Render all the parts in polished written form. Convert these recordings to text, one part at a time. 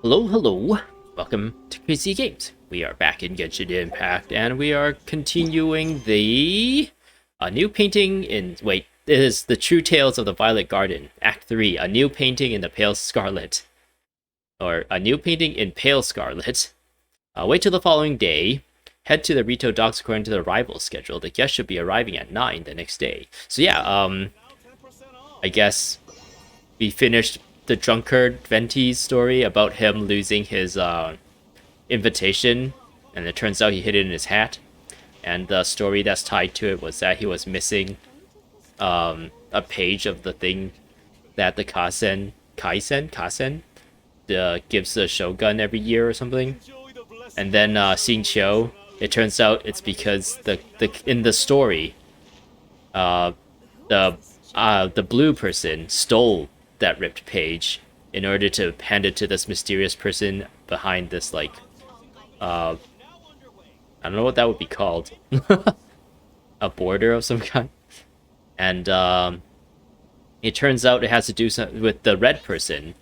Hello, hello. Welcome to Crazy Games. We are back in Genshin Impact, and we are continuing the a new painting in it is the True Tales of the Violet Garden, Act 3, a new painting in the Pale Scarlet. Or a new painting in Pale Scarlet. Wait till the following day. Head to the Rito docks according to the arrival schedule. The guest should be arriving at 9 the next day. So yeah, I guess we finished the drunkard Venti's story about him losing his invitation, and it turns out he hid it in his hat. And the story that's tied to it was that he was missing a page of the thing that the Kasen gives the Shogun every year or something. And then Xingqiu, it turns out it's because the in the story, the blue person stole that ripped page in order to hand it to this mysterious person behind this I don't know what that would be called. A border of some kind. And it turns out it has to do something with the red person,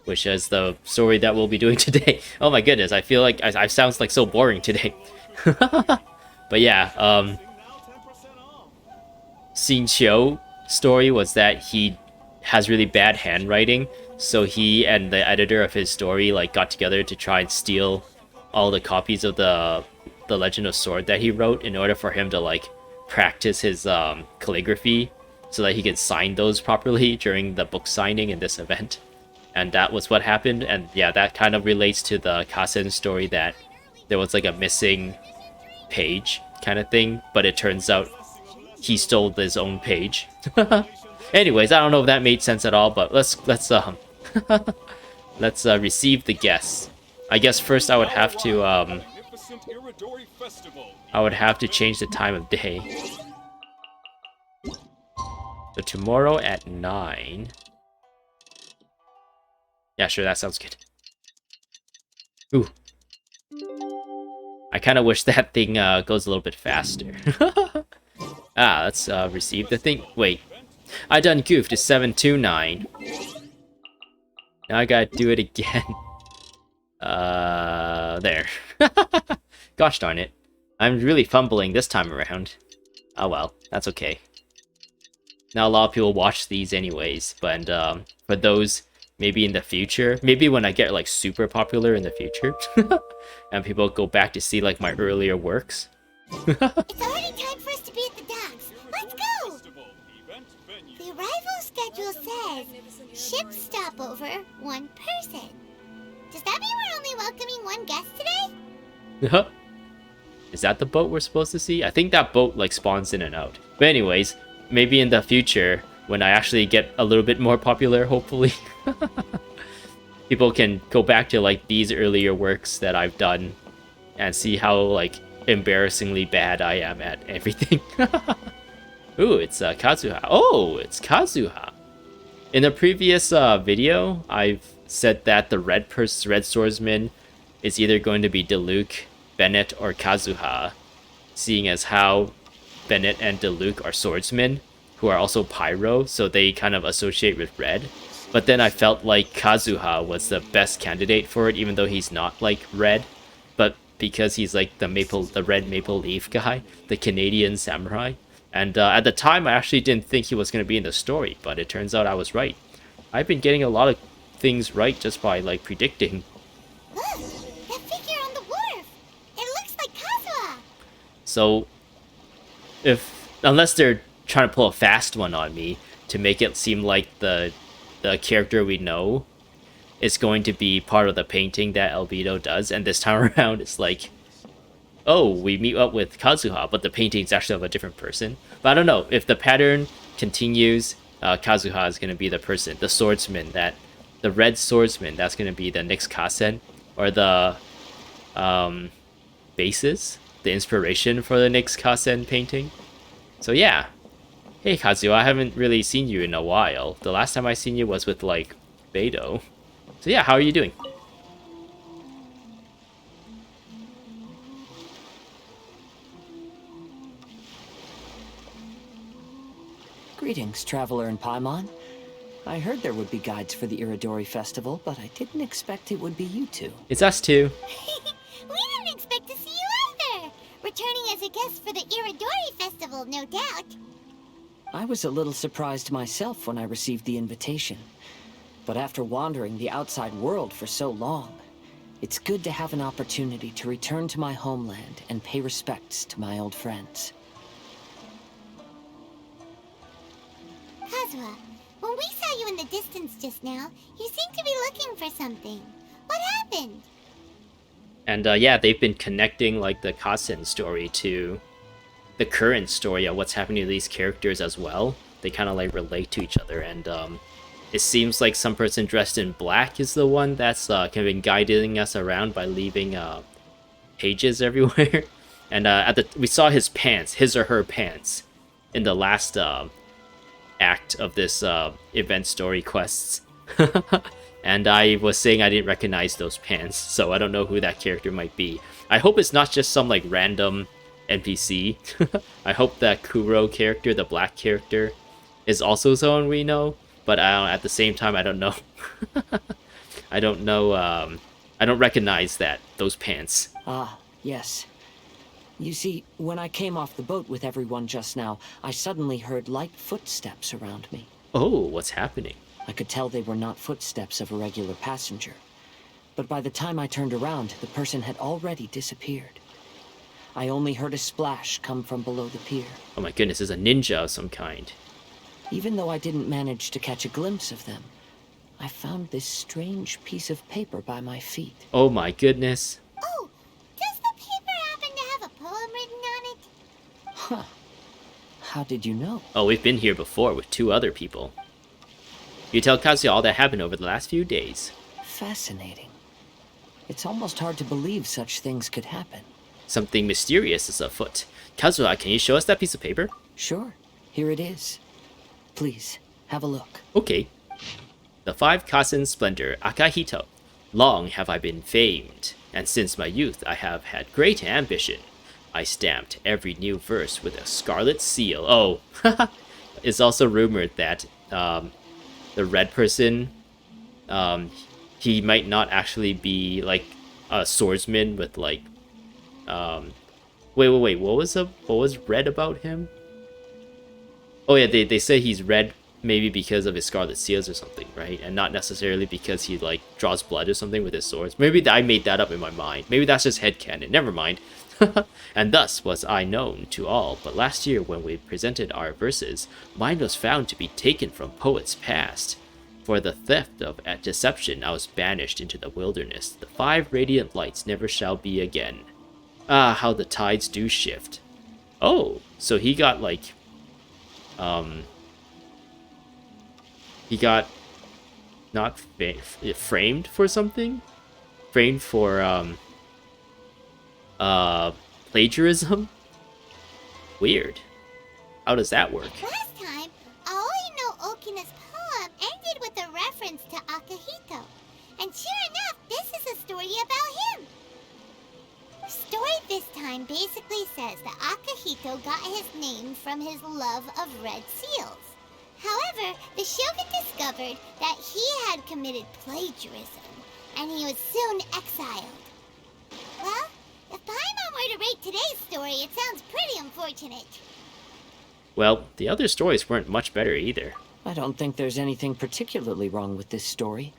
which is the story that we'll be doing today. Oh my goodness, I feel like I sounds like so boring today. But yeah, Xingqiu story was that he has really bad handwriting, so he and the editor of his story got together to try and steal all the copies of the Legend of Sword that he wrote in order for him to practice his calligraphy so that he could sign those properly during the book signing in this event. And that was what happened. And yeah, that kind of relates to the Kasen story, that there was a missing page kind of thing, but it turns out he stole his own page. Anyways, I don't know if that made sense at all, but let's let's receive the guests. I guess first I would have to change the time of day. So tomorrow at 9. Yeah, sure, that sounds good. Ooh. I kind of wish that thing goes a little bit faster. Let's receive the thing. Wait. I done goofed to 729. Now I gotta do it again. There. Gosh darn it. I'm really fumbling this time around. Oh well, that's okay. Now a lot of people watch these anyways, but for those maybe in the future, maybe when I get super popular in the future, and people go back to see my earlier works. It's already time for us to be at the docks. Let's go! The arrival schedule says ship stopover, 1 person. Does that mean we're only welcoming 1 guest today? Is that the boat we're supposed to see? I think that boat spawns in and out. But anyways, maybe in the future, when I actually get a little bit more popular, hopefully, people can go back to these earlier works that I've done and see how embarrassingly bad I am at everything. Ooh, it's Kazuha. Oh, it's Kazuha. In the previous video, I've said that the red swordsman is either going to be Diluc, Bennett, or Kazuha, seeing as how Bennett and Diluc are swordsmen who are also pyro, so they kind of associate with red. But then I felt like Kazuha was the best candidate for it, even though he's not red, but because he's the red maple leaf guy, the Canadian samurai. And at the time, I actually didn't think he was going to be in the story, but it turns out I was right. I've been getting a lot of things right just by predicting. Look, that figure on the wharf. It looks like Kazuha. So, unless they're trying to pull a fast one on me to make it seem like the character we know is going to be part of the painting that Albedo does, and this time around it's oh, we meet up with Kazuha, but the painting's actually of a different person. But I don't know, if the pattern continues, Kazuha is going to be the person, the swordsman, the red swordsman, that's going to be the next Kasen, or the basis, the inspiration for the next Kasen painting. So yeah. Hey Kazuha, I haven't really seen you in a while. The last time I seen you was with Beidou. So yeah, how are you doing? Greetings, traveler in Paimon. I heard there would be guides for the Irodori Festival, but I didn't expect it would be you two. It's us too. We didn't expect to see you either! Returning as a guest for the Irodori Festival, no doubt. I was a little surprised myself when I received the invitation. But after wandering the outside world for so long, it's good to have an opportunity to return to my homeland and pay respects to my old friends. Kazuha, when we saw you in the distance just now, you seemed to be looking for something. What happened? And yeah, they've been connecting like the Kasen story to the current story of what's happening to these characters as well. They kind of like relate to each other, and it seems like some person dressed in black is the one that's kind of been guiding us around by leaving pages everywhere. And we saw his pants, his or her pants, in the last act of this event story quests. And I was saying I didn't recognize those pants, so I don't know who that character might be. I hope it's not just some like random NPC. I hope that Kuro character, the black character, is also someone we know, but at the same time I don't know. I don't know, I don't recognize those pants. Ah, yes. You see, when I came off the boat with everyone just now, I suddenly heard light footsteps around me. Oh, what's happening? I could tell they were not footsteps of a regular passenger. But by the time I turned around, the person had already disappeared. I only heard a splash come from below the pier. Oh my goodness, it's a ninja of some kind. Even though I didn't manage to catch a glimpse of them, I found this strange piece of paper by my feet. Oh my goodness. Oh, does the paper happen to have a poem written on it? Huh. How did you know? Oh, we've been here before with 2 other people. You tell Kazuya all that happened over the last few days. Fascinating. It's almost hard to believe such things could happen. Something mysterious is afoot. Kazuha, can you show us that piece of paper? Sure. Here it is. Please, have a look. Okay. The 5 Kasen Splendor, Akahito. Long have I been famed, and since my youth I have had great ambition. I stamped every new verse with a scarlet seal. Oh, it's also rumored that the red person, he might not actually be like a swordsman with like, wait, what was red about him? Oh yeah, they say he's red maybe because of his scarlet seals or something, right? And not necessarily because he like draws blood or something with his swords. Maybe I made that up in my mind. Maybe that's just headcanon. Never mind. And thus was I known to all, but last year when we presented our verses, mine was found to be taken from poets past. For the theft of deception I was banished into the wilderness. The 5 radiant lights never shall be again. Ah, how the tides do shift. Oh, so he got like, he got not framed for something? Framed for, plagiarism? Weird. How does that work? Last time, Aoi no Okina's poem ended with a reference to Akahito. And sure enough, this is a story about him. The story this time basically says that Akahito got his name from his love of red seals. However, the shogun discovered that he had committed plagiarism, and he was soon exiled. Well, if Paimon were to rate today's story, it sounds pretty unfortunate. Well, the other stories weren't much better either. I don't think there's anything particularly wrong with this story.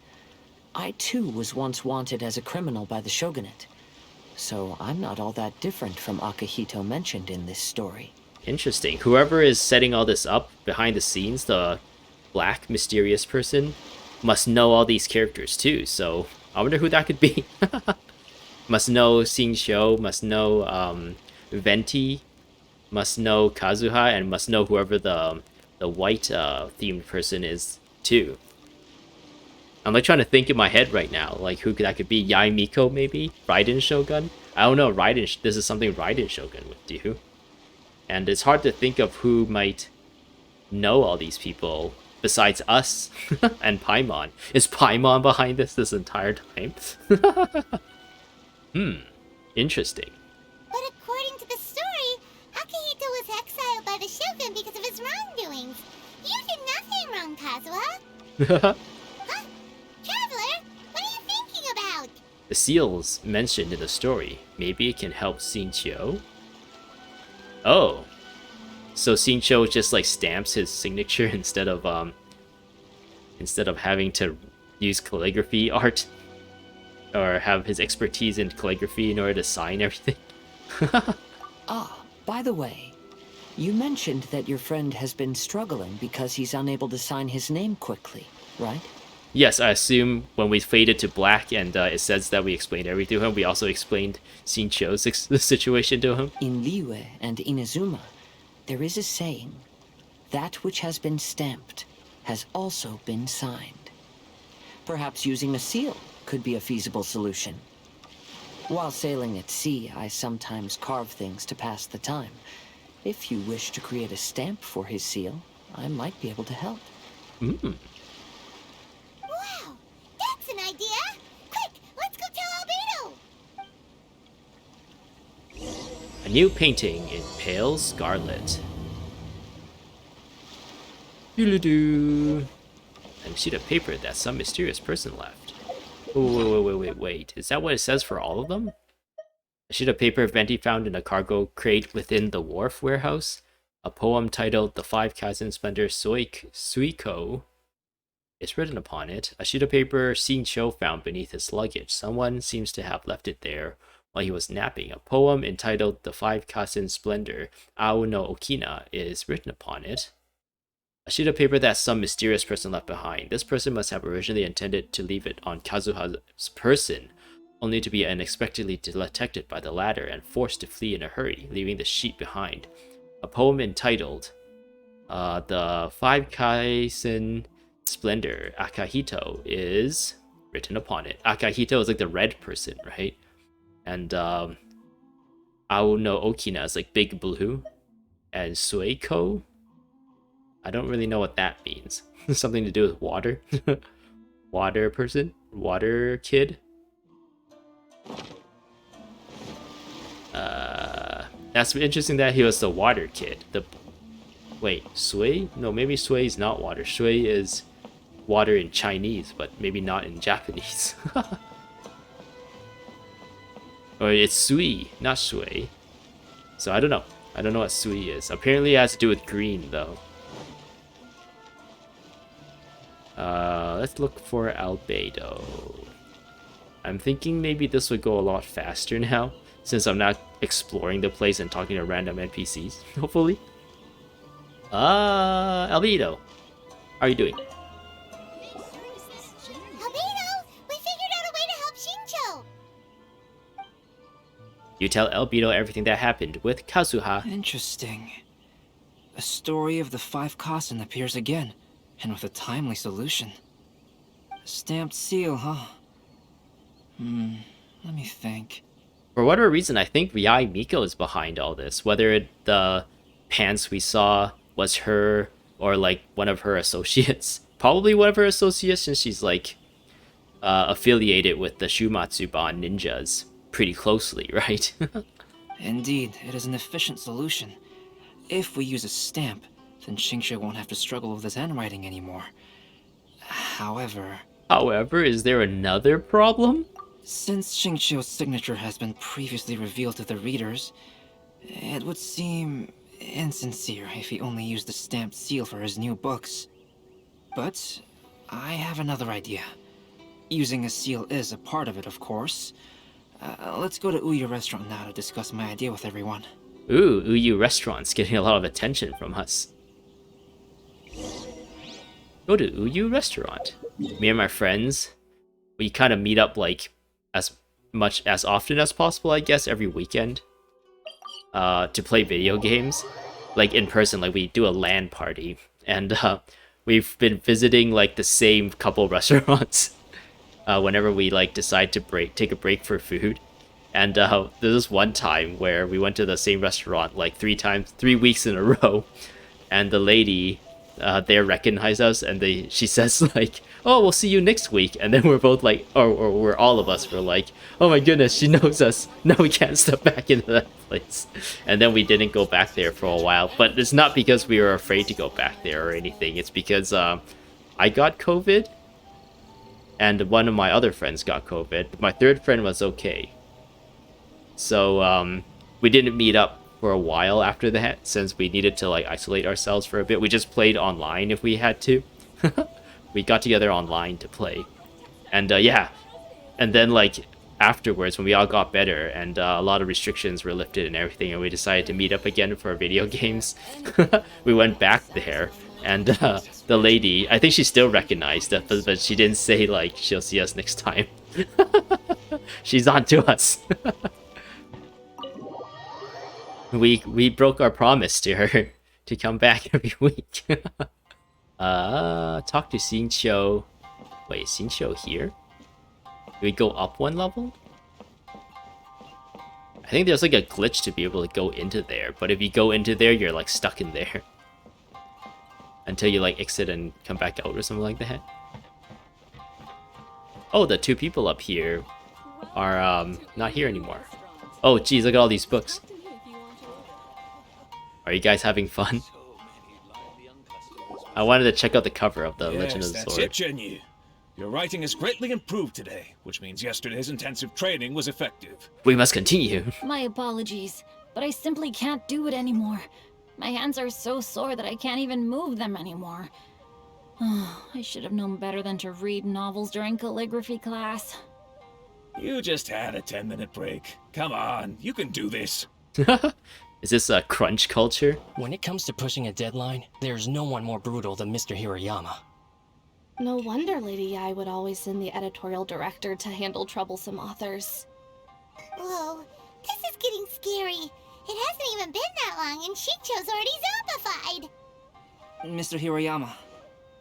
I too was once wanted as a criminal by the shogunate. So I'm not all that different from Akahito mentioned in this story. Interesting. Whoever is setting all this up behind the scenes, the black mysterious person, must know all these characters too, so I wonder who that could be. Must know Shinshou, must know Venti, must know Kazuha, and must know whoever the white themed person is too. I'm like trying to think in my head right now, like who that could be. Yai Miko maybe? Raiden Shogun? I don't know, this is something Raiden Shogun would do. And it's hard to think of who might know all these people besides us and Paimon. Is Paimon behind this entire time? Interesting. But according to the story, Akahito was exiled by the shogun because of his wrongdoings. You did nothing wrong, Kazuha. Huh? Traveler, what are you thinking about? The seals mentioned in the story. Maybe it can help Xingqiu? Oh. So Xingqiu just like stamps his signature instead of having to use calligraphy art or have his expertise in calligraphy in order to sign everything. Ah, by the way, you mentioned that your friend has been struggling because he's unable to sign his name quickly, right? Yes, I assume when we faded to black and it says that we explained everything to him, we also explained Xingqiu's situation to him. In Liyue and Inazuma, there is a saying, that which has been stamped has also been signed. Perhaps using a seal could be a feasible solution. While sailing at sea, I sometimes carve things to pass the time. If you wish to create a stamp for his seal, I might be able to help. Mm. Wow, that's an idea! Quick, let's go tell Albedo! A new painting in Pale Scarlet. Doo-doo-doo. And a sheet of paper that some mysterious person left. Oh, wait. Is that what it says for all of them? A sheet of paper Venti found in a cargo crate within the wharf warehouse. A poem titled The Five Kasen Splendor Suiko is written upon it. A sheet of paper Xingqiu found beneath his luggage. Someone seems to have left it there while he was napping. A poem entitled The Five Kasen Splendor Ao no Okina is written upon it. A sheet of paper that some mysterious person left behind. This person must have originally intended to leave it on Kazuha's person, only to be unexpectedly detected by the latter and forced to flee in a hurry, leaving the sheet behind. A poem entitled The Five Kaisen Splendor Akahito is written upon it. Akahito is like the red person, right? And Ao no Okina is like big blue. And Suiko, I don't really know what that means. Something to do with water? Water person? Water kid? That's interesting that he was the water kid. Wait, Sui? No, maybe Sui is not water. Sui is water in Chinese, but maybe not in Japanese. Or it's Sui, not Sui. So I don't know. I don't know what Sui is. Apparently it has to do with green, though. Let's look for Albedo. I'm thinking maybe this would go a lot faster now, since I'm not exploring the place and talking to random NPCs, hopefully. Albedo, how are you doing? Albedo, we figured out a way to help Xingqiu! You tell Albedo everything that happened with Kazuha. Interesting. A story of the five Kasen appears again, and with a timely solution. A stamped seal, huh? Let me think. For whatever reason, I think Riai Miko is behind all this. Whether the pants we saw was her or like one of her associates. Probably one of her associates, since she's like affiliated with the Shumatsuban ninjas pretty closely, right? Indeed, it is an efficient solution. If we use a stamp, then Xingqiu won't have to struggle with his handwriting anymore. However, is there another problem? since Xingqiu's signature has been previously revealed to the readers, it would seem insincere if he only used the stamped seal for his new books. But I have another idea. Using a seal is a part of it, of course. Let's go to Uyu Restaurant now to discuss my idea with everyone. Ooh, Uyu Restaurant's getting a lot of attention from us. Go to Uyu Restaurant. Me and my friends, we kind of meet up like as often as possible, I guess, every weekend. To play video games. Like in person, like we do a LAN party. And we've been visiting like the same couple restaurants whenever we like decide to take a break for food. And there's this one time where we went to the same restaurant like 3 weeks in a row, and the lady there recognized us, and she says like, "Oh, we'll see you next week." And then we're both like, or we're all of us were like, "Oh my goodness, she knows us. Now we can't step back into that place." And then we didn't go back there for a while. But it's not because we were afraid to go back there or anything. It's because I got COVID, and one of my other friends got COVID. My third friend was okay. So we didn't meet up for a while after that, since we needed to like isolate ourselves for a bit. We just played online if we had to. We got together online to play, and yeah, and then like afterwards when we all got better and a lot of restrictions were lifted and everything, and we decided to meet up again for video games. We went back there, and the lady, I think she still recognized us, but she didn't say like she'll see us next time. She's on to us. We broke our promise to her to come back every week. Talk to Xinqiu. Wait, Xinqiu here? Do we go up one level? I think there's like a glitch to be able to go into there, but if you go into there, you're like stuck in there. Until you like exit and come back out or something like that. Oh, the two people up here are not here anymore. Oh geez, look at all these books. Are you guys having fun? I wanted to check out the cover of the Legend of the Sword. That's it, Jinyu. Your writing has greatly improved today, which means yesterday's intensive training was effective. We must continue. My apologies, but I simply can't do it anymore. My hands are so sore that I can't even move them anymore. I should have known better than to read novels during calligraphy class. You just had a 10-minute break. Come on, you can do this. Is this a crunch culture? When it comes to pushing a deadline, there's no one more brutal than Mr. Hirayama. No wonder Lady Yai would always send the editorial director to handle troublesome authors. Whoa, this is getting scary. It hasn't even been that long and Xinqiu's already zombified. Mr. Hirayama,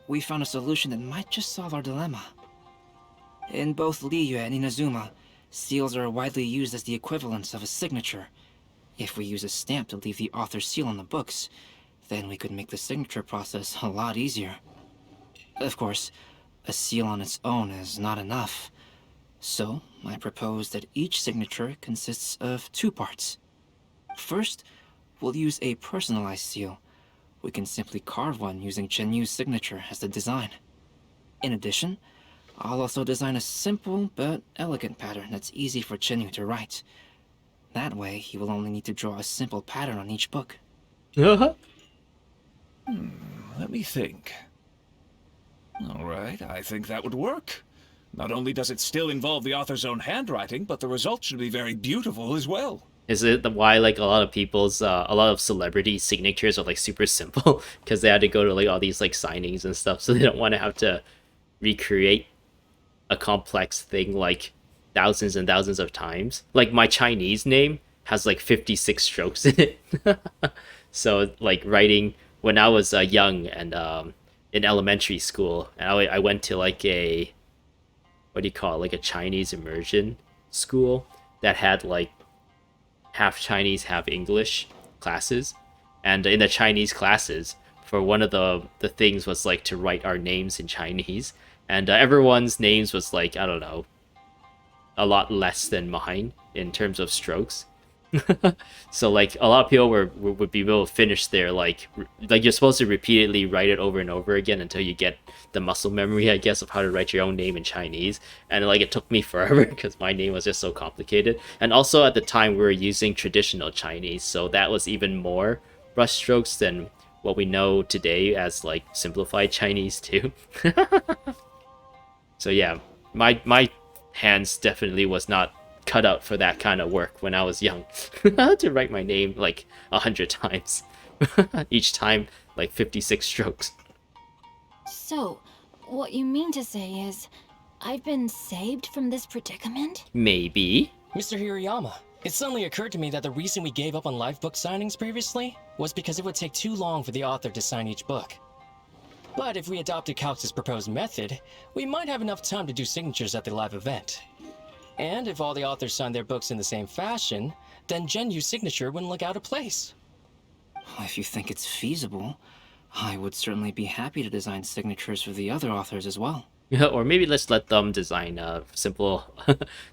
we found a solution that might just solve our dilemma. In both Liyue and Inazuma, seals are widely used as the equivalents of a signature. If we use a stamp to leave the author's seal on the books, then we could make the signature process a lot easier. Of course, a seal on its own is not enough. So, I propose that each signature consists of two parts. First, we'll use a personalized seal. We can simply carve one using Chenyu's signature as the design. In addition, I'll also design a simple but elegant pattern that's easy for Chenyu to write. That way, he will only need to draw a simple pattern on each book. Let me think. Alright, I think that would work. Not only does it still involve the author's own handwriting, but the result should be very beautiful as well. Is it why like a lot of people's a lot of celebrity signatures are like super simple because they had to go to like all these like signings and stuff, so they don't want to have to recreate a complex thing like thousands and thousands of times. Like my Chinese name has like 56 strokes in it. So like writing when I was young and in elementary school, and I went to like a, what do you call it, like a Chinese immersion school that had like half Chinese, half English classes. And in the Chinese classes, for one of the things was like to write our names in Chinese. And everyone's names was like, I don't know, a lot less than mine in terms of strokes. So like a lot of people would be able to finish their like you're supposed to repeatedly write it over and over again until you get the muscle memory, I guess, of how to write your own name in Chinese. And like it took me forever because my name was just so complicated. And also at the time we were using traditional Chinese, so that was even more brushstrokes than what we know today as like simplified Chinese too. So yeah, my hands definitely was not cut out for that kind of work when I was young. To write my name like 100 times. Each time like 56 strokes. So, what you mean to say is, I've been saved from this predicament? Maybe. Mr. Hirayama, it suddenly occurred to me that the reason we gave up on live book signings previously was because it would take too long for the author to sign each book. But if we adopted Calx's proposed method, we might have enough time to do signatures at the live event. And if all the authors signed their books in the same fashion, then Genyu's signature wouldn't look out of place. If you think it's feasible, I would certainly be happy to design signatures for the other authors as well. Or maybe let's let them design a simple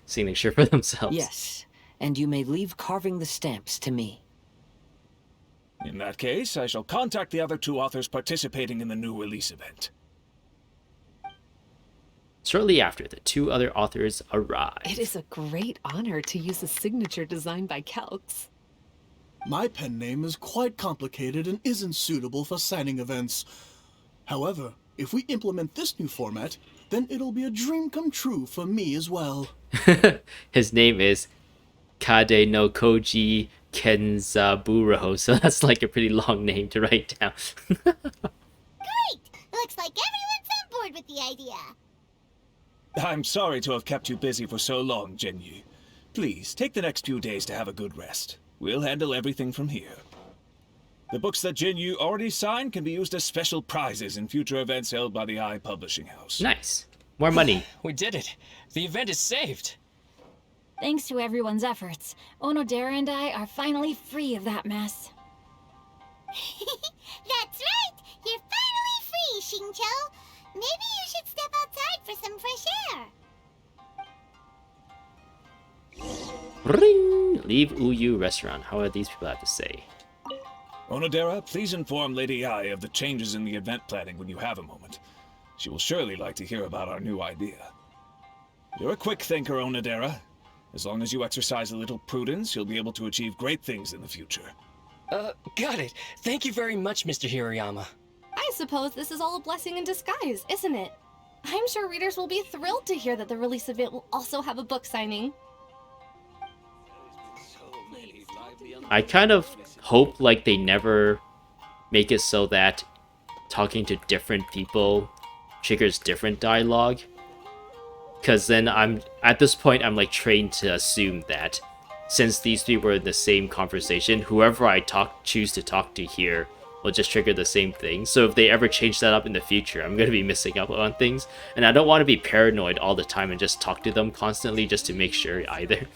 signature for themselves. Yes, and you may leave carving the stamps to me. In that case, I shall contact the other two authors participating in the new release event. Shortly after, the two other authors arrive. It is a great honor to use a signature designed by Calx. My pen name is quite complicated and isn't suitable for signing events. However, if we implement this new format, then it'll be a dream come true for me as well. His name is Kade no Koji Kenzaburo, so that's like a pretty long name to write down. Great! Looks like everyone's on board with the idea. I'm sorry to have kept you busy for so long, Jinyu. Please, take the next few days to have a good rest. We'll handle everything from here. The books that Jinyu already signed can be used as special prizes in future events held by the Eye Publishing House. Nice. More money. We did it. The event is saved. Thanks to everyone's efforts, Onodera and I are finally free of that mess. That's right! You're finally free, Xingqiu! Maybe you should step outside for some fresh air. Ring! Leave Uyu restaurant. How are these people have to say? Onodera, please inform Lady Ai of the changes in the event planning when you have a moment. She will surely like to hear about our new idea. You're a quick thinker, Onodera. As long as you exercise a little prudence, you'll be able to achieve great things in the future. Got it. Thank you very much, Mr. Hirayama. I suppose this is all a blessing in disguise, isn't it? I'm sure readers will be thrilled to hear that the release event will also have a book signing. I kind of hope like they never make it so that talking to different people triggers different dialogue. Because then at this point I'm like trained to assume that since these three were in the same conversation, whoever I choose to talk to here will just trigger the same thing. So if they ever change that up in the future, I'm going to be missing out on things. And I don't want to be paranoid all the time and just talk to them constantly just to make sure either.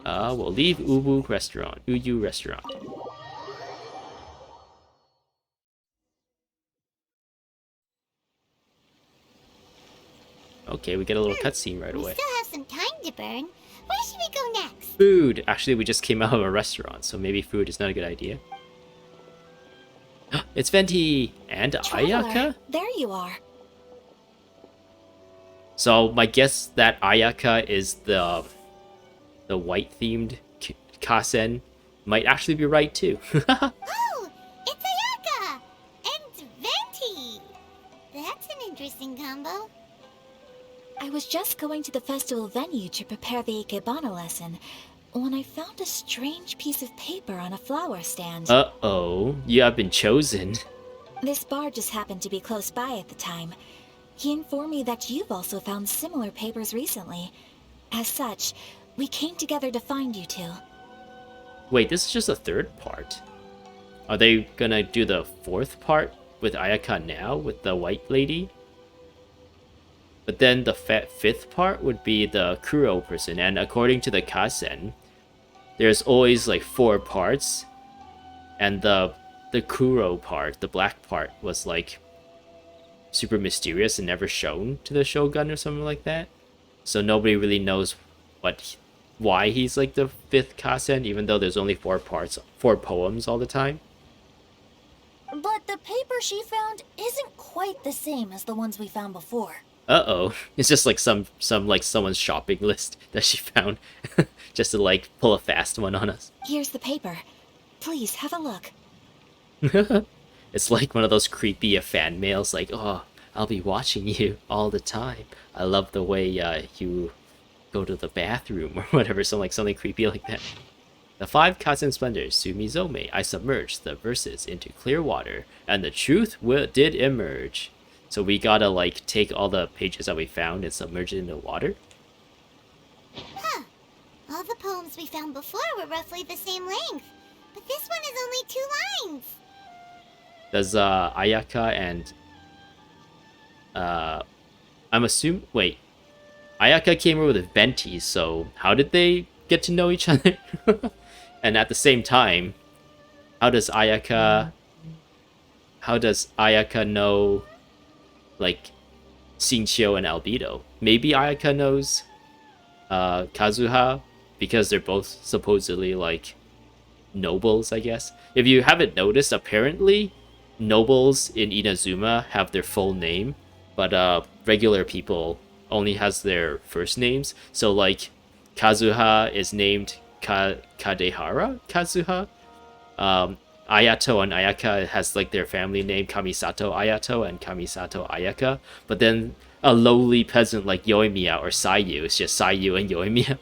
We'll leave Uyu restaurant. Okay, we get a little cutscene right away. We still have some time to burn. Where should we go next? Food! Actually, we just came out of a restaurant, so maybe food is not a good idea. It's Venti! And Ayaka? There you are. So, my guess that Ayaka is the white-themed Kasen might actually be right, too. Oh! It's Ayaka! And Venti! That's an interesting combo. I was just going to the festival venue to prepare the Ikebana lesson when I found a strange piece of paper on a flower stand. Uh-oh, you have been chosen. This bar just happened to be close by at the time. He informed me that you've also found similar papers recently. As such, we came together to find you two. Wait, this is just a third part. Are they gonna do the fourth part with Ayaka now, with the white lady? But then the fifth part would be the Kuro person, and according to the Kasen, there's always like 4 parts, and the Kuro part, the black part, was like super mysterious and never shown to the Shogun or something like that. So nobody really knows why he's like the 5th Kasen, even though there's only 4 parts, 4 poems all the time. But the paper she found isn't quite the same as the ones we found before. Uh-oh. It's just like some like someone's shopping list that she found just to like pull a fast one on us. Here's the paper. Please have a look. It's like one of those creepy fan mails like, oh, I'll be watching you all the time. I love the way you go to the bathroom or whatever, something creepy like that. The 5 Kasen splendors, Sumizome, I submerged the verses into clear water, and the truth did emerge. So we gotta like take all the pages that we found and submerge it into water? Huh. All the poems we found before were roughly the same length, but this one is only 2 lines. Does Ayaka and I'm assuming wait. Ayaka came over with Venti, so how did they get to know each other? And at the same time, how does Ayaka know like Xingqiu and Albedo? Maybe Ayaka knows Kazuha because they're both supposedly like nobles, I guess. If you haven't noticed, apparently nobles in Inazuma have their full name, but regular people only has their first names. So like Kazuha is named Kaedehara Kazuha. Ayato and Ayaka has like their family name Kamisato Ayato and Kamisato Ayaka, but then a lowly peasant like Yoimiya or Sayu is just Sayu and Yoimiya.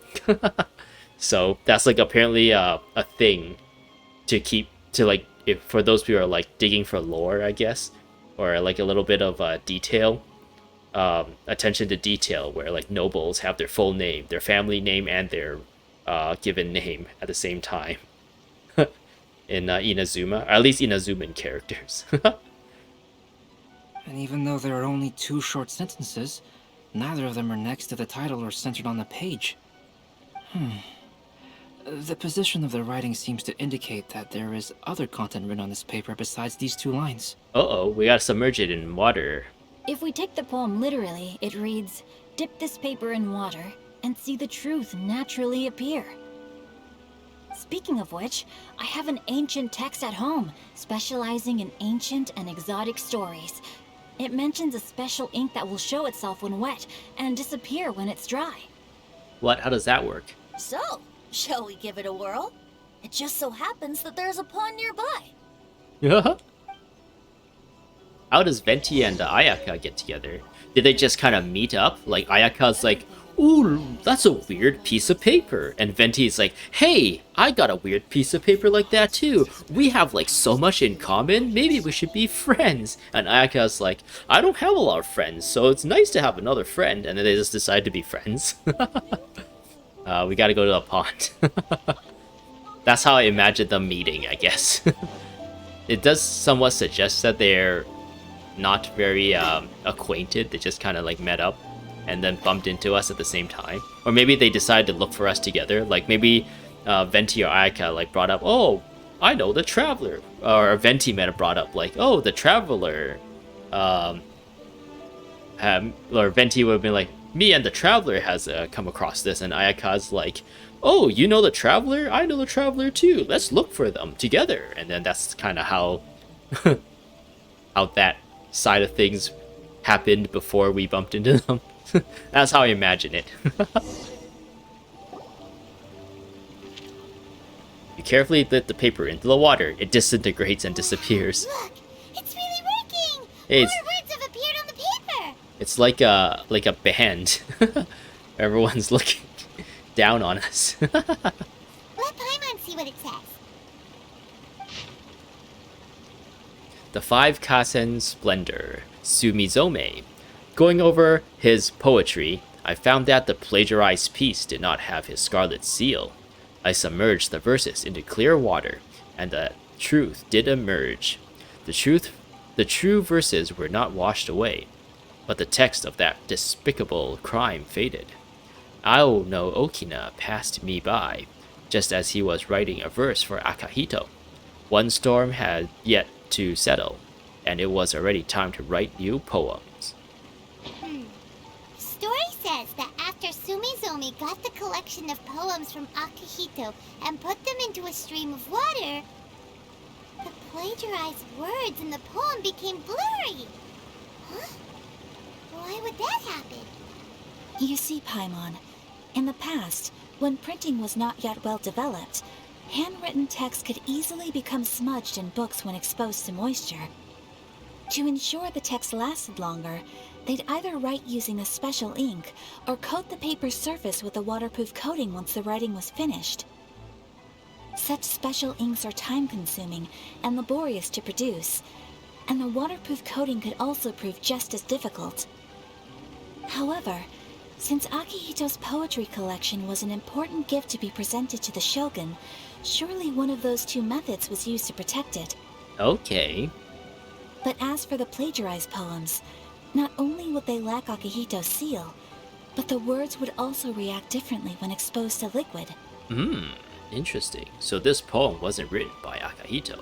So that's like apparently a thing to keep to like if for those people who are like digging for lore, I guess, or like a little bit of detail, attention to detail, where like nobles have their full name, their family name, and their given name at the same time. In Inazuma, or at least Inazuman characters. And even though there are only 2 short sentences, neither of them are next to the title or centered on the page. The position of the writing seems to indicate that there is other content written on this paper besides these 2 lines. Uh-oh, we gotta submerge it in water. If we take the poem literally, it reads, "Dip this paper in water and see the truth naturally appear." Speaking of which, I have an ancient text at home, specializing in ancient and exotic stories. It mentions a special ink that will show itself when wet and disappear when it's dry. What? How does that work? So, shall we give it a whirl? It just so happens that there's a pond nearby. Yeah. How does Venti and Ayaka get together? Did they just kind of meet up? Like Ayaka's like, "Ooh, that's a weird piece of paper," and Venti's like, "Hey, I got a weird piece of paper like that too. We have like so much in common. Maybe we should be friends." And Ayaka's like, "I don't have a lot of friends, so it's nice to have another friend." And then they just decide to be friends. We gotta go to the pond. That's how I imagine them meeting, I guess. It does somewhat suggest that they're not very acquainted. They just kind of like met up and then bumped into us at the same time. Or maybe they decided to look for us together. Like maybe Venti or Ayaka like brought up, "Oh, I know the Traveler." Or Venti might have brought up like, "Oh, the Traveler." Or Venti would have been like, "Me and the Traveler has come across this." And Ayaka's like, "Oh, you know the Traveler? I know the Traveler too. Let's look for them together." And then that's kind of how how that side of things happened before we bumped into them. That's how I imagine it. You carefully dip the paper into the water. It disintegrates and disappears. Look, it's really working. Hey, More words have appeared on the paper. it's like a band. Everyone's looking down on us. Let Paimon see what it says. The 5 Kasen Splendor, Sumizome. Going over his poetry, I found that the plagiarized piece did not have his scarlet seal. I submerged the verses into clear water, and the truth did emerge. The true verses were not washed away, but the text of that despicable crime faded. Ao no Okina passed me by, just as he was writing a verse for Akahito. One storm had yet to settle, and it was already time to write new poems. Story says that after Sumizomi got the collection of poems from Akihito and put them into a stream of water, the plagiarized words in the poem became blurry. Huh? Why would that happen? You see, Paimon, in the past, when printing was not yet well developed, handwritten text could easily become smudged in books when exposed to moisture. To ensure the text lasted longer, they'd either write using a special ink or coat the paper's surface with a waterproof coating once the writing was finished. Such special inks are time-consuming and laborious to produce, and the waterproof coating could also prove just as difficult. However, since Akihito's poetry collection was an important gift to be presented to the Shogun, surely one of those 2 methods was used to protect it. Okay. But as for the plagiarized poems, not only would they lack Akihito's seal, but the words would also react differently when exposed to liquid. Interesting. So this poem wasn't written by Akihito.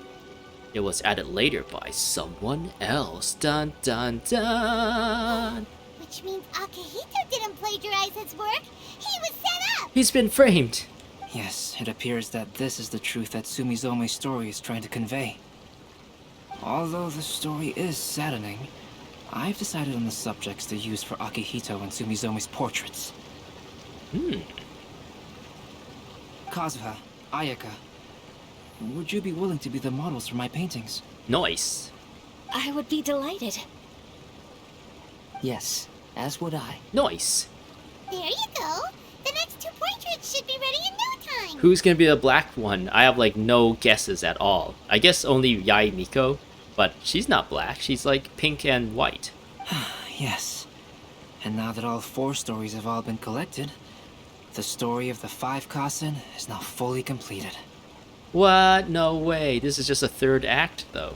It was added later by someone else. Dun dun dun! Which means Akihito didn't plagiarize his work. He was set up. He's been framed! Yes, it appears that this is the truth that Sumizome's story is trying to convey. Although the story is saddening, I've decided on the subjects to use for Akihito and Sumizome's portraits. Kazuha, Ayaka, would you be willing to be the models for my paintings? Nice. I would be delighted. Yes, as would I. Nice. There you go. The next 2 portraits should be ready in no time. Who's gonna be the black one? I have like no guesses at all. I guess only Yai Miko, but she's not black. She's like pink and white. Yes. And now that all 4 stories have all been collected, the story of the 5 Kasen is now fully completed. What? No way. This is just a 3rd act, though.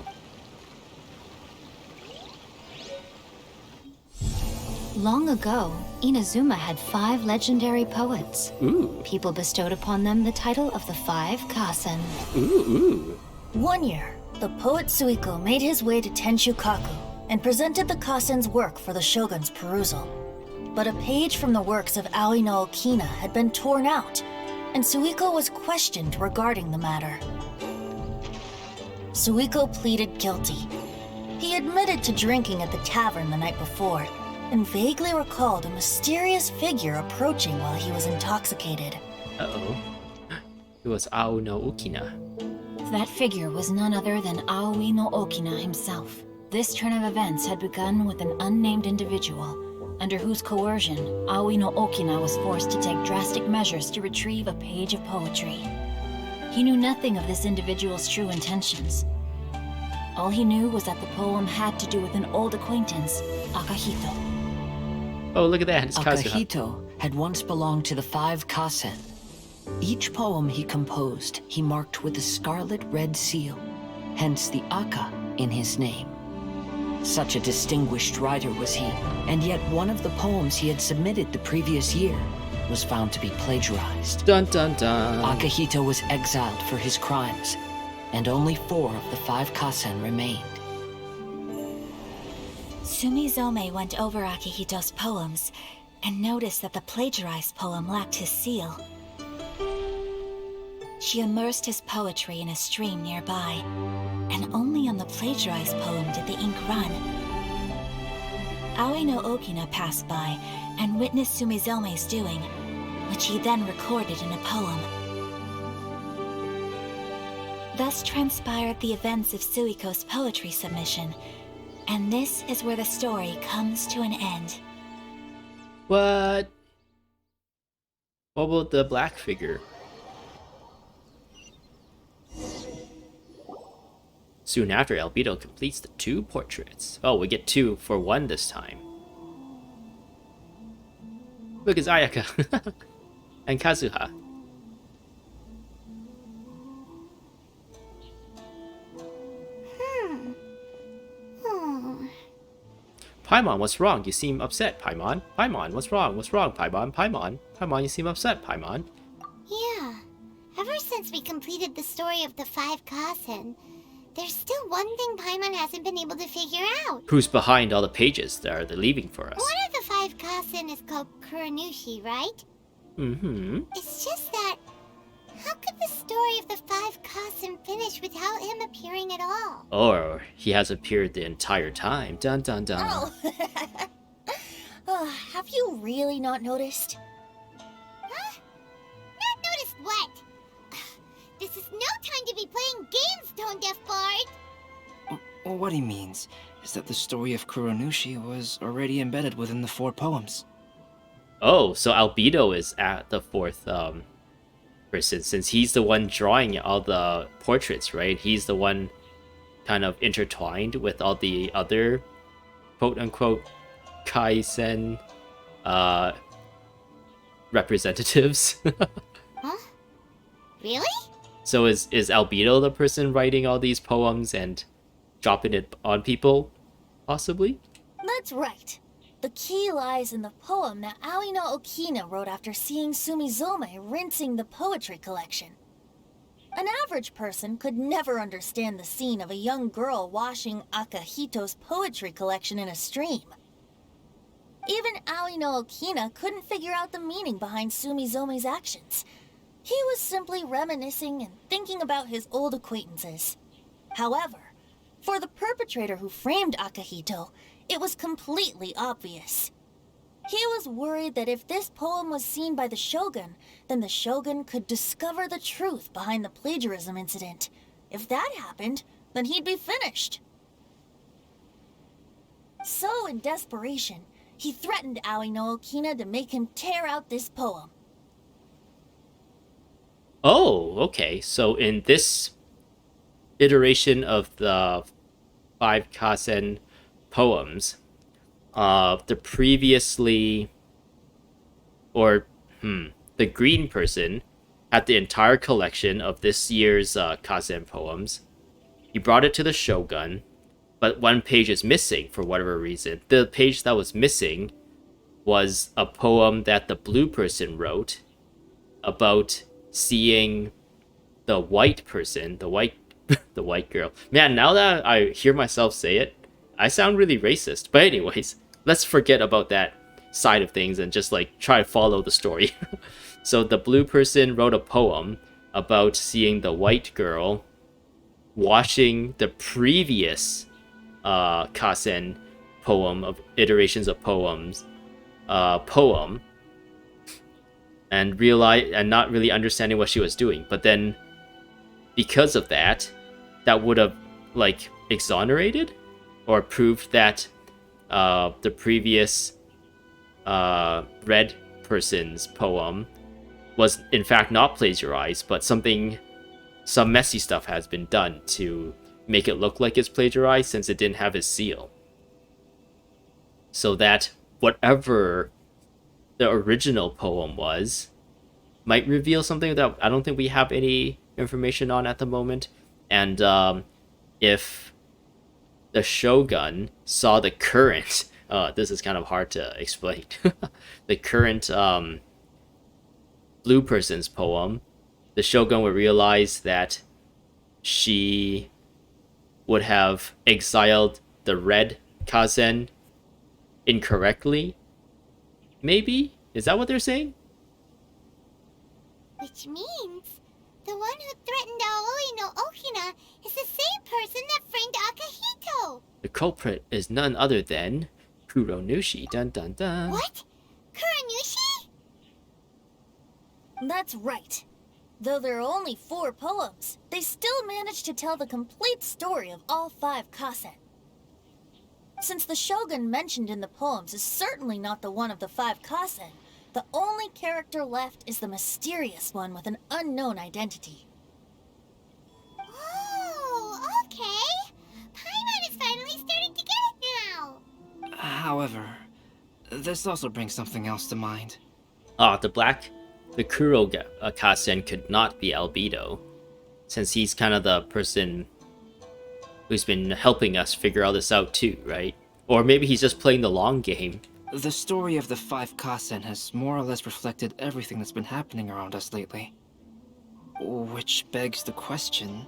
Long ago, Inazuma had 5 legendary poets. Ooh. People bestowed upon them the title of the 5 Kasen. Ooh. One year, the poet Suiko made his way to Tenshukaku and presented the Kasen's work for the shogun's perusal. But a page from the works of Aoi no Okina had been torn out, and Suiko was questioned regarding the matter. Suiko pleaded guilty. He admitted to drinking at the tavern the night before, and vaguely recalled a mysterious figure approaching while he was intoxicated. Uh-oh. It was Ao no Okina. That figure was none other than Aoi no Okina himself. This turn of events had begun with an unnamed individual, under whose coercion, Aoi no Okina was forced to take drastic measures to retrieve a page of poetry. He knew nothing of this individual's true intentions. All he knew was that the poem had to do with an old acquaintance, Akihito. Oh, look at that. It's Kazuha. Akihito had once belonged to the 5 Kasen. Each poem he composed, he marked with a scarlet red seal, hence the Aka in his name. Such a distinguished writer was he, and yet one of the poems he had submitted the previous year was found to be plagiarized. Dun dun dun. Akihito was exiled for his crimes, and only 4 of the 5 Kasen remained. Sumizome went over Akihito's poems and noticed that the plagiarized poem lacked his seal. She immersed his poetry in a stream nearby, and only on the plagiarized poem did the ink run. Aoi no Okina passed by and witnessed Sumizome's doing, which he then recorded in a poem. Thus transpired the events of Suiko's poetry submission, and this is where the story comes to an end. What? What about the black figure? Soon after, Albedo completes the 2 portraits. Oh, we get 2 for 1 this time. Look, it's Ayaka and Kazuha. Paimon, what's wrong? You seem upset, Paimon. Paimon, what's wrong? What's wrong, Paimon? Paimon, Paimon, you seem upset, Paimon. Yeah. Ever since we completed the story of the 5 Kasen, there's still one thing Paimon hasn't been able to figure out. Who's behind all the pages that are leaving for us? One of the 5 Kasen is called Kuranushi, right? Mm-hmm. It's just that, how could the story of the 5 Kasen finish without him appearing at all? Or he has appeared the entire time. Dun dun dun. Oh. Have you really not noticed? Huh? Not noticed what? This is no time to be playing games, Tone Deaf Bard! What he means is that the story of Kuranushi was already embedded within the 4 poems. Oh, so Albedo is at the 4th person, since he's the one drawing all the portraits, right? He's the one kind of intertwined with all the other quote-unquote Kaisen representatives. Huh? Really? So is Albedo the person writing all these poems and dropping it on people, possibly? That's right. The key lies in the poem that Aoi no Okina wrote after seeing Sumizome rinsing the poetry collection. An average person could never understand the scene of a young girl washing Akihito's poetry collection in a stream. Even Aoi no Okina couldn't figure out the meaning behind Sumizome's actions. He was simply reminiscing and thinking about his old acquaintances. However, For the perpetrator who framed Akahito, it was completely obvious. He was worried that if this poem was seen by the Shogun, then the Shogun could discover the truth behind the plagiarism incident. If that happened, then he'd be finished. So, in desperation, he threatened Aoi no Okina to make him tear out this poem. Oh, okay. So in this iteration of the 5 Kasen poems, the previously, or the green person had the entire collection of this year's Kasen poems. He brought it to the Shogun, but one page is missing for whatever reason. The page that was missing was a poem that the blue person wrote about seeing the white person, the white girl. Man, now that I hear myself say it, I sound really racist. But anyways, let's forget about that side of things and just like try to follow the story. So the blue person wrote a poem about seeing the white girl watching the previous Kasen poem of iterations of poems poem and not really understanding what she was doing. But then because of that would have like exonerated or proved that the previous red person's poem was in fact not plagiarized, but some messy stuff has been done to make it look like it's plagiarized since it didn't have his seal. So that whatever the original poem was might reveal something that I don't think we have any information on at the moment. And if the Shogun saw the current, this is kind of hard to explain, the current blue person's poem, the Shogun would realize that she would have exiled the red Kasen incorrectly. Maybe? Is that what they're saying? Which means the one who threatened Aoi no Okina is the same person that framed Akahito. The culprit is none other than Kuronushi. Dun dun dun. What? Kuronushi? That's right. Though there are only 4 poems, they still managed to tell the complete story of all 5 Kasen. Since the Shogun mentioned in the poems is certainly not the one of the 5 Kasen, the only character left is the mysterious one with an unknown identity. Oh, okay. Paimon is finally starting to get it now. However, this also brings something else to mind. The Kuro Kasen could not be Albedo, since he's kind of the person who's been helping us figure all this out too, right? Or maybe he's just playing the long game. The story of the 5 Kasen has more or less reflected everything that's been happening around us lately. Which begs the question,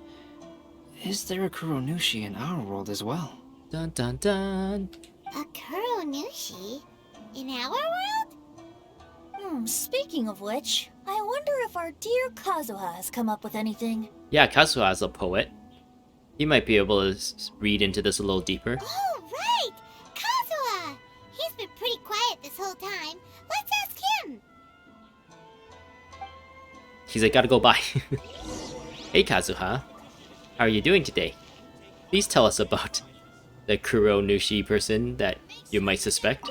is there a Kuronushi in our world as well? Dun dun dun. A Kuronushi? In our world? Speaking of which, I wonder if our dear Kazuha has come up with anything. Yeah, Kazuha is a poet. He might be able to read into this a little deeper. Oh, right! Kazuha! He's been pretty quiet this whole time. Let's ask him. He's like, gotta go by. Hey Kazuha, how are you doing today? Please tell us about the Kuronushi person that you might suspect.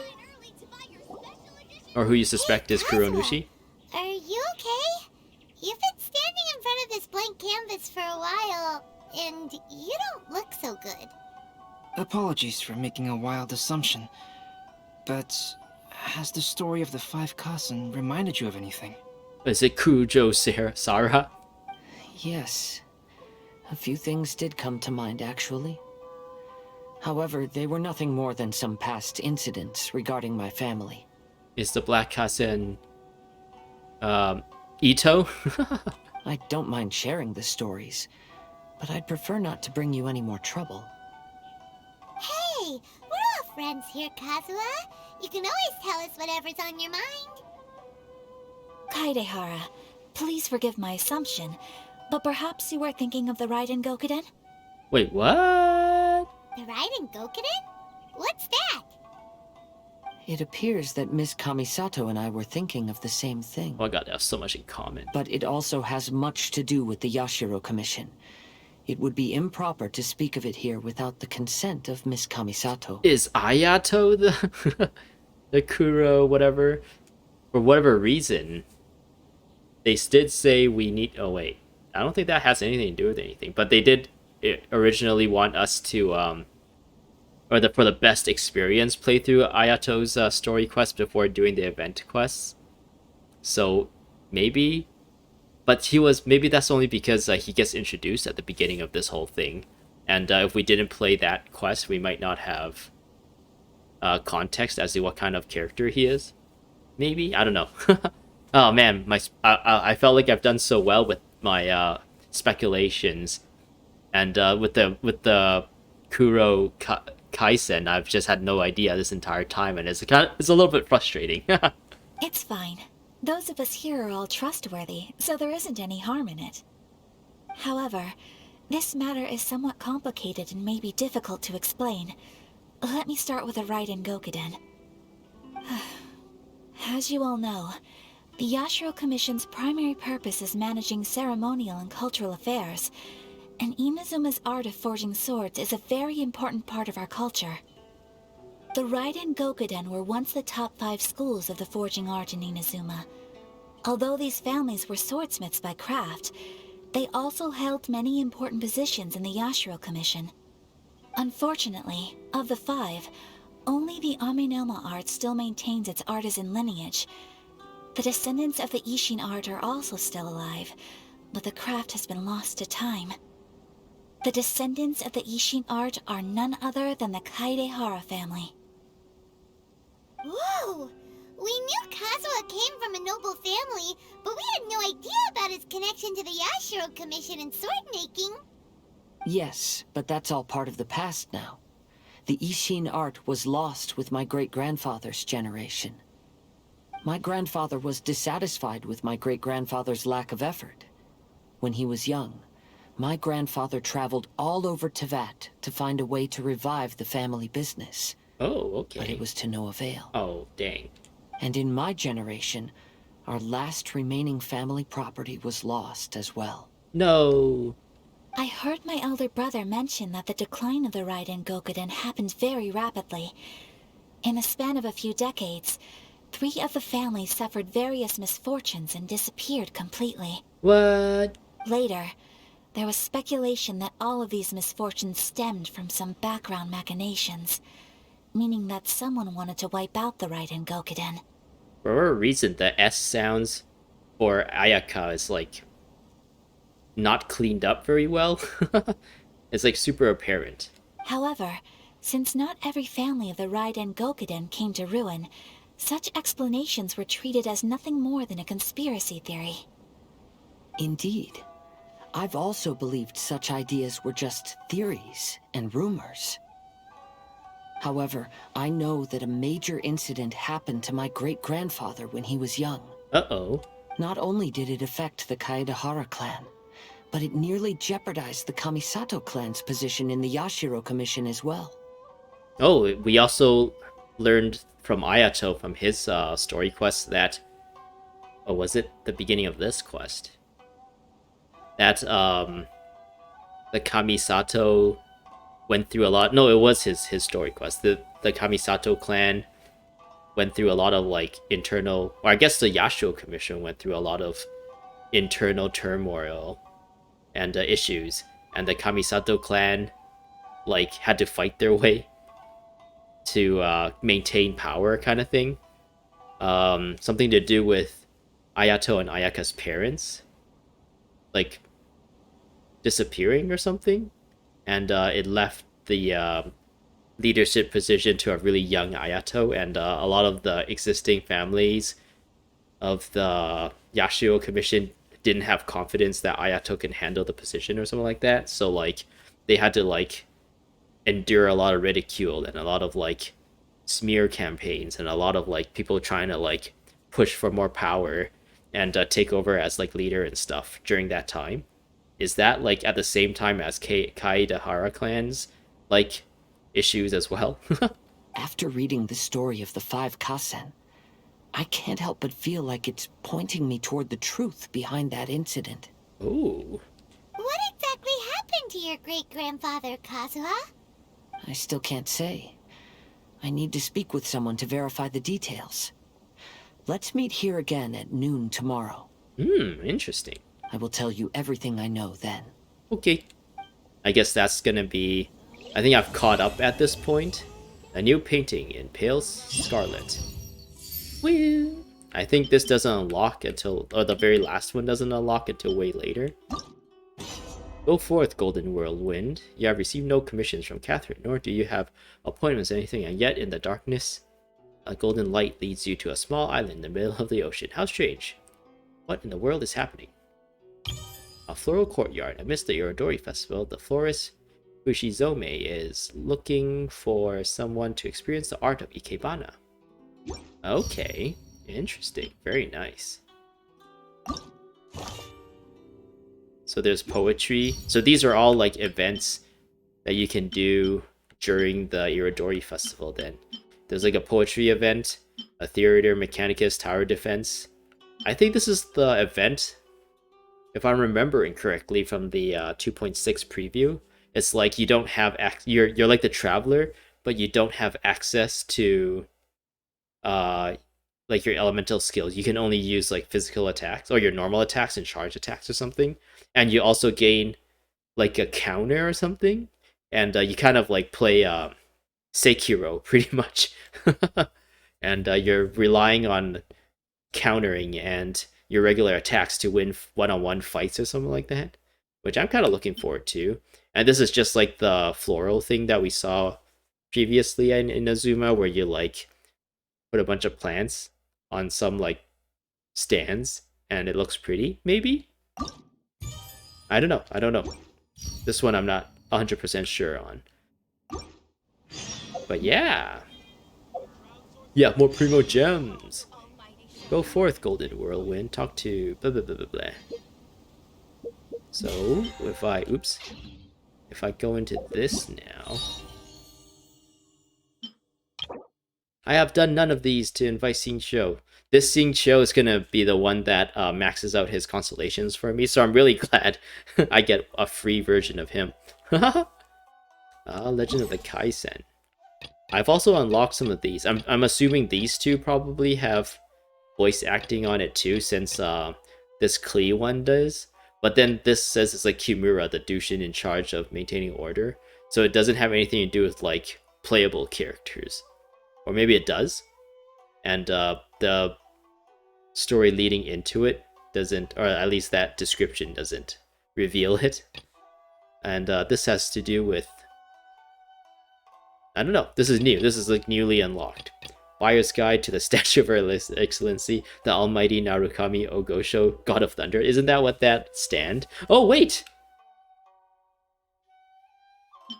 Or who you suspect is Kuronushi. Are you okay? You've been standing in front of this blank canvas for a while, and you don't look so good. Apologies for making a wild assumption, but has the story of the 5 Kasen reminded you of anything? Is it Kujo Sara? Yes. A few things did come to mind, actually. However, they were nothing more than some past incidents regarding my family. Is the Black Kasen Ito? I don't mind sharing the stories, but I'd prefer not to bring you any more trouble. Hey, we're all friends here, Kazuha. You can always tell us whatever's on your mind. Kaedehara, please forgive my assumption, but perhaps you were thinking of the Raiden Gokuden? Wait, what? The Raiden Gokuden? What's that? It appears that Miss Kamisato and I were thinking of the same thing. Oh my god, there's so much in common. But it also has much to do with the Yashiro Commission. It would be improper to speak of it here without the consent of Miss Kamisato. Is Ayato the the Kuro whatever? For whatever reason, they did say we need... Oh wait, I don't think that has anything to do with anything. But they did originally want us to for the best experience play through Ayato's story quest before doing the event quests. So maybe. But maybe that's only because he gets introduced at the beginning of this whole thing. And if we didn't play that quest, we might not have context as to what kind of character he is. Maybe? I don't know. Oh man, I felt like I've done so well with my speculations. And with the Kuro Kaisen, I've just had no idea this entire time. And it's a little bit frustrating. It's fine. Those of us here are all trustworthy, so there isn't any harm in it. However, this matter is somewhat complicated and may be difficult to explain. Let me start with the Raiden Gokuden. As you all know, the Yashiro Commission's primary purpose is managing ceremonial and cultural affairs, and Inazuma's art of forging swords is a very important part of our culture. The Raiden Gokuden were once the top 5 schools of the forging art in Inazuma. Although these families were swordsmiths by craft, they also held many important positions in the Yashiro Commission. Unfortunately, of the 5, only the Amenoma art still maintains its artisan lineage. The descendants of the Ishin art are also still alive, but the craft has been lost to time. The descendants of the Ishin art are none other than the Kaedehara family. Whoa! We knew Kazuha came from a noble family, but we had no idea about his connection to the Yashiro Commission and sword making. Yes, but that's all part of the past now. The Ishin art was lost with my great-grandfather's generation. My grandfather was dissatisfied with my great-grandfather's lack of effort. When he was young, my grandfather traveled all over Teyvat to find a way to revive the family business. Oh, okay. But it was to no avail. Oh, dang. And in my generation, our last remaining family property was lost as well. No. I heard my elder brother mention that the decline of the Raiden Gokuden happened very rapidly. In the span of a few decades, 3 of the families suffered various misfortunes and disappeared completely. What? Later, there was speculation that all of these misfortunes stemmed from some background machinations, meaning that someone wanted to wipe out the Raiden Gokuden. For whatever reason, the S sounds for Ayaka is like not cleaned up very well. It's like super apparent. However, since not every family of the Raiden Gokuden came to ruin, such explanations were treated as nothing more than a conspiracy theory. Indeed. I've also believed such ideas were just theories and rumors. However, I know that a major incident happened to my great-grandfather when he was young. Uh-oh. Not only did it affect the Kaedehara clan, but it nearly jeopardized the Kamisato clan's position in the Yashiro Commission as well. Oh, we also learned from Ayato, from his story quest, that... Oh, was it the beginning of this quest? That, the Kamisato went through a lot... No, it was his story quest. The Kamisato clan went through a lot of, like, internal... Or I guess the Yashiro Commission went through a lot of internal turmoil and issues. And the Kamisato clan, like, had to fight their way to maintain power, kind of thing. Something to do with Ayato and Ayaka's parents, like, disappearing or something. And it left the leadership position to a really young Ayato, and a lot of the existing families of the Yashiro Commission didn't have confidence that Ayato can handle the position or something like that. So, like, they had to, like, endure a lot of ridicule and a lot of, like, smear campaigns and a lot of, like, people trying to, like, push for more power and take over as, like, leader and stuff during that time. Is that, like, at the same time as Kaedehara clans, like, issues as well. After reading the story of the 5 Kasen, I can't help but feel like it's pointing me toward the truth behind that incident. Ooh. What exactly happened to your great-grandfather, Kazuha? I still can't say. I need to speak with someone to verify the details. Let's meet here again at noon tomorrow. Interesting. I will tell you everything I know then. Okay. I guess that's gonna be... I think I've caught up at this point. A new painting in Pale Scarlet. Woo! I think this doesn't unlock until... or the very last one doesn't unlock until way later. Go forth, Golden Whirlwind. You have received no commissions from Catherine, nor do you have appointments or anything, and yet in the darkness, a golden light leads you to a small island in the middle of the ocean. How strange. What in the world is happening? A floral courtyard. Amidst the Irodori Festival, the florist Fushizome is looking for someone to experience the art of Ikebana. Okay, interesting. Very nice. So there's poetry. So these are all like events that you can do during the Irodori Festival then. There's like a poetry event, a theater mechanicus tower defense. I think this is the event, if I'm remembering correctly from the 2.6 preview. It's like you don't have you're like the traveler, but you don't have access to like your elemental skills. You can only use like physical attacks or your normal attacks and charge attacks or something. And you also gain like a counter or something. And you kind of like play Sekiro pretty much. And you're relying on countering and your regular attacks to win one-on-one fights or something like that, which I'm kind of looking forward to. And this is just like the floral thing that we saw previously in Azuma, where you like put a bunch of plants on some like stands and it looks pretty, maybe? I don't know. This one I'm not 100% sure on. But yeah. Yeah, more Primo Gems. Go forth, Golden Whirlwind. Talk to blah blah blah blah blah. So, if I go into this now... I have done none of these to invite Xingqiu. This Xingqiu is gonna be the one that maxes out his constellations for me, so I'm really glad I get a free version of him. Legend of the Kaisen. I've also unlocked some of these. I'm assuming these two probably have voice acting on it too, since this Klee one does. But then this says it's like Kimura, the douche in charge of maintaining order. So it doesn't have anything to do with like playable characters. Or maybe it does. And the story leading into it doesn't, or at least that description doesn't reveal it. And this has to do with, I don't know, this is new. This is like newly unlocked. Buyer's Guide to the Statue of Her Excellency, the Almighty Narukami Ogosho, God of Thunder. Isn't that what that stand? Oh, wait!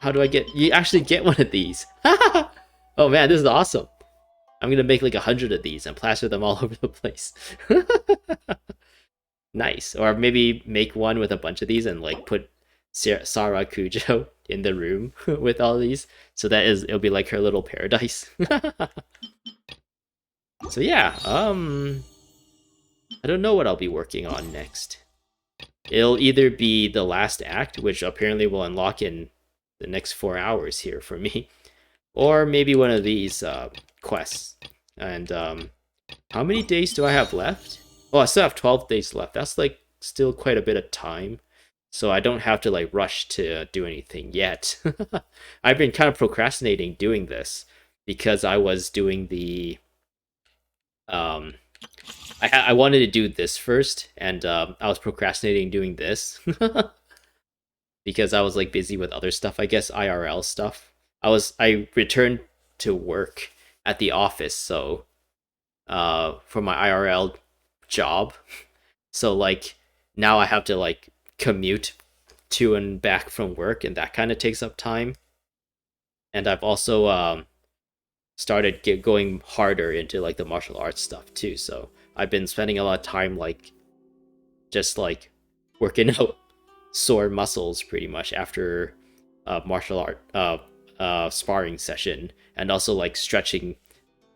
How do I get... You actually get one of these. Oh man, this is awesome. I'm gonna make like 100 of these and plaster them all over the place. Nice. Or maybe make one with a bunch of these and like put Sara Kujo in the room with all these. So that it'll be like her little paradise. So yeah, I don't know what I'll be working on next. It'll either be the last act, which apparently will unlock in the next 4 hours here for me, or maybe one of these quests. And how many days do I have left? Oh, I still have 12 days left. That's like still quite a bit of time. So I don't have to like rush to do anything yet. I've been kind of procrastinating doing this because I was doing the I wanted to do this first, and I was procrastinating doing this because I was like busy with other stuff, I guess IRL stuff. I returned to work at the office, so for my IRL job. So like now I have to like commute to and back from work, and that kind of takes up time. And I've also started going harder into like the martial arts stuff too, so I've been spending a lot of time like just like working out sore muscles pretty much after martial art sparring session, and also like stretching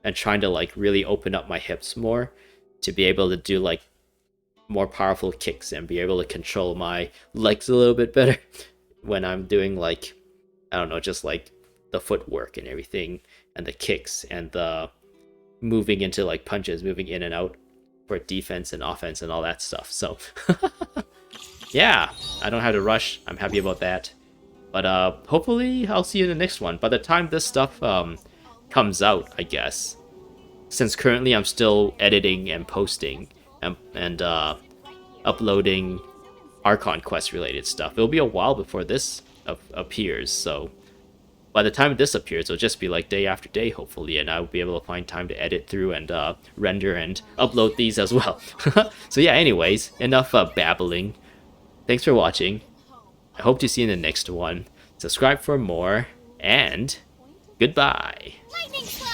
and trying to like really open up my hips more to be able to do like more powerful kicks and be able to control my legs a little bit better when I'm doing like, I don't know, just like the footwork and everything and the kicks and the moving into like punches, moving in and out for defense and offense and all that stuff. So yeah, I don't have to rush. I'm happy about that. But hopefully I'll see you in the next one. By the time this stuff comes out, I guess, since currently I'm still editing and posting and uploading Archon Quest related stuff, it'll be a while before this appears. So by the time this appears, it'll just be like day after day, hopefully, and I'll be able to find time to edit through and render and upload these as well. So yeah, anyways, enough babbling. Thanks for watching. I hope to see you in the next one. Subscribe for more, and goodbye. Lightning strike!